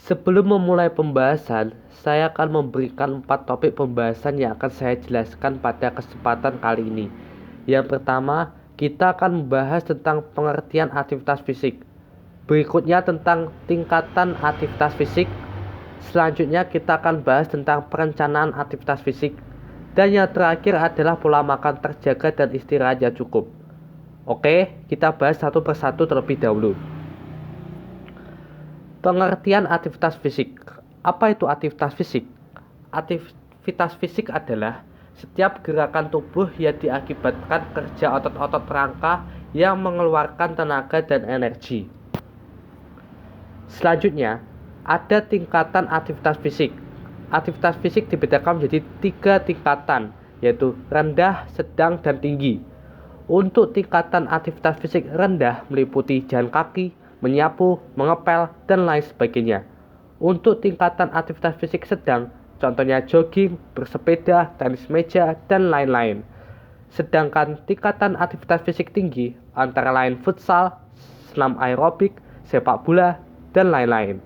Sebelum memulai pembahasan, saya akan memberikan 4 topik pembahasan yang akan saya jelaskan pada kesempatan kali ini. Yang pertama, kita akan membahas tentang pengertian aktivitas fisik. Berikutnya tentang tingkatan aktivitas fisik. Selanjutnya kita akan bahas tentang perencanaan aktivitas fisik. Dan yang terakhir adalah pola makan terjaga dan istirahat yang cukup. Oke, kita bahas satu persatu terlebih dahulu. Pengertian aktivitas fisik. Apa itu aktivitas fisik? Aktivitas fisik adalah setiap gerakan tubuh yang diakibatkan kerja otot-otot rangka yang mengeluarkan tenaga dan energi. Selanjutnya, ada tingkatan aktivitas fisik. Aktivitas fisik dibedakan menjadi 3 tingkatan, yaitu rendah, sedang, dan tinggi. Untuk tingkatan aktivitas fisik rendah meliputi jalan kaki, menyapu, mengepel, dan lain sebagainya. Untuk tingkatan aktivitas fisik sedang, contohnya jogging, bersepeda, tenis meja, dan lain-lain. Sedangkan tingkatan aktivitas fisik tinggi antara lain futsal, senam aerobik, sepak bola, dan lain-lain.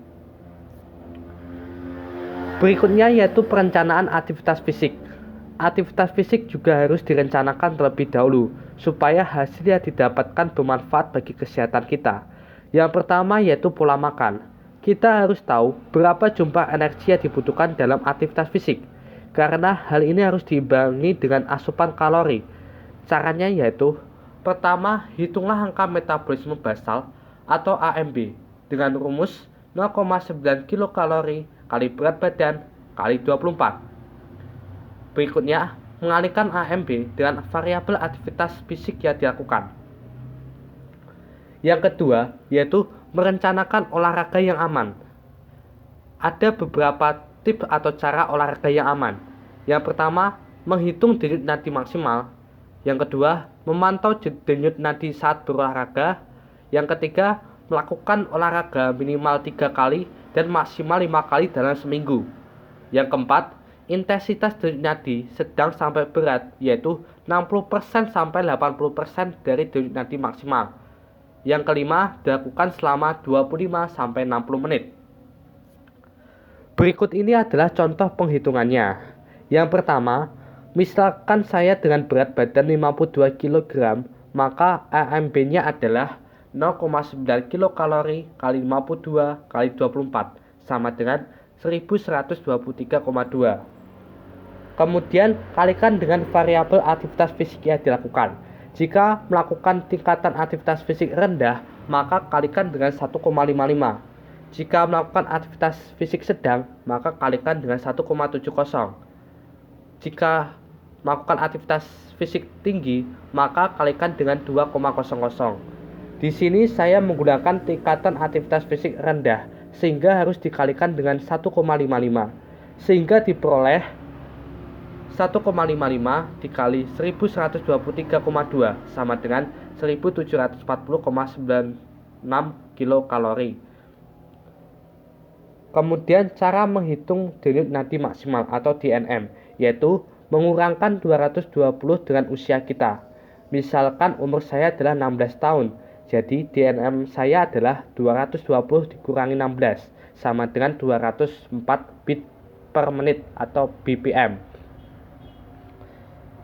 Berikutnya yaitu perencanaan aktivitas fisik. Aktivitas fisik juga harus direncanakan terlebih dahulu supaya hasil yang didapatkan bermanfaat bagi kesehatan kita. Yang pertama yaitu pola makan. Kita harus tahu berapa jumlah energi yang dibutuhkan dalam aktivitas fisik, karena hal ini harus diimbangi dengan asupan kalori. Caranya yaitu, pertama, hitunglah angka metabolisme basal atau AMB dengan rumus 0,9 kilokalori kali berat badan kali 24. Berikutnya, mengalihkan AMB dengan variabel aktivitas fisik yang dilakukan. Yang kedua, yaitu merencanakan olahraga yang aman. Ada beberapa tips atau cara olahraga yang aman. Yang pertama, menghitung denyut nadi maksimal. Yang kedua, memantau denyut nadi saat berolahraga. Yang ketiga, melakukan olahraga minimal 3 kali dan maksimal 5 kali dalam seminggu. Yang keempat, intensitas denyut nadi sedang sampai berat, yaitu 60% sampai 80% dari denyut nadi maksimal. Yang kelima, dilakukan selama 25 sampai 60 menit. Berikut ini adalah contoh penghitungannya. Yang pertama, misalkan saya dengan berat badan 52 kg, maka AMB-nya adalah 0,9 kilokalori kali 52 kali 24 sama dengan 1123,2. Kemudian kalikan dengan variabel aktivitas fisik yang dilakukan. Jika melakukan tingkatan aktivitas fisik rendah, maka kalikan dengan 1,55. Jika melakukan aktivitas fisik sedang, maka kalikan dengan 1,70. Jika melakukan aktivitas fisik tinggi, maka kalikan dengan 2,00. Di sini saya menggunakan tingkatan aktivitas fisik rendah, sehingga harus dikalikan dengan 1,55. Sehingga diperoleh 1,55 dikali 1123,2 sama dengan 1740,96 kilokalori. Kemudian cara menghitung denyut nadi maksimal atau DNM, yaitu mengurangkan 220 dengan usia kita. Misalkan umur saya adalah 16 tahun, jadi DNM saya adalah 220 dikurangi 16 sama dengan 204 bit per menit atau BPM.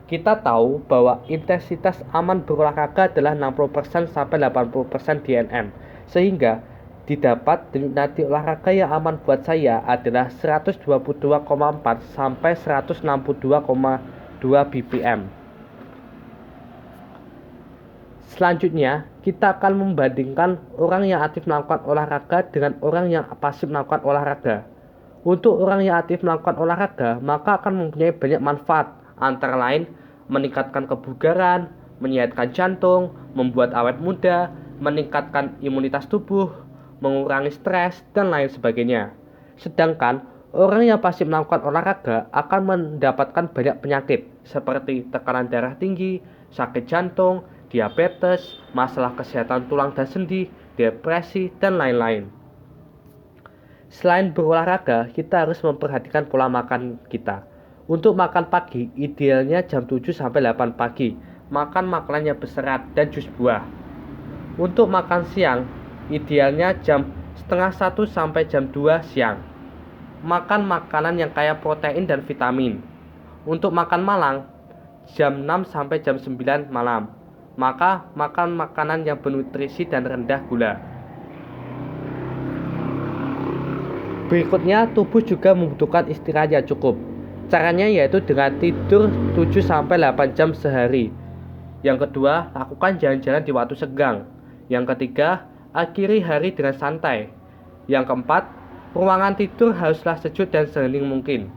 Kita tahu bahwa intensitas aman berolahraga adalah 60% sampai 80% DNM, sehingga didapat denyut nadi olahraga yang aman buat saya adalah 122,4 sampai 162,2 BPM. Selanjutnya, kita akan membandingkan orang yang aktif melakukan olahraga dengan orang yang pasif melakukan olahraga. Untuk orang yang aktif melakukan olahraga, maka akan mempunyai banyak manfaat, antara lain meningkatkan kebugaran, menyehatkan jantung, membuat awet muda, meningkatkan imunitas tubuh, mengurangi stres, dan lain sebagainya. Sedangkan orang yang pasif melakukan olahraga akan mendapatkan banyak penyakit seperti tekanan darah tinggi, sakit jantung, diabetes, masalah kesehatan tulang dan sendi, depresi, dan lain-lain. Selain berolahraga, kita harus memperhatikan pola makan kita. Untuk makan pagi, idealnya jam 7 sampai 8 pagi. Makan makanan yang berserat dan jus buah. Untuk makan siang, idealnya jam setengah 1 sampai jam 2 siang. Makan makanan yang kaya protein dan vitamin. Untuk makan malam, jam 6 sampai jam 9 malam. Maka makan makanan yang bernutrisi dan rendah gula. Berikutnya, tubuh juga membutuhkan istirahat yang cukup. Caranya yaitu dengan tidur 7 sampai 8 jam sehari. Yang kedua, lakukan jalan-jalan di waktu senggang. Yang ketiga, akhiri hari dengan santai. Yang keempat, ruangan tidur haruslah sejuk dan sehening mungkin.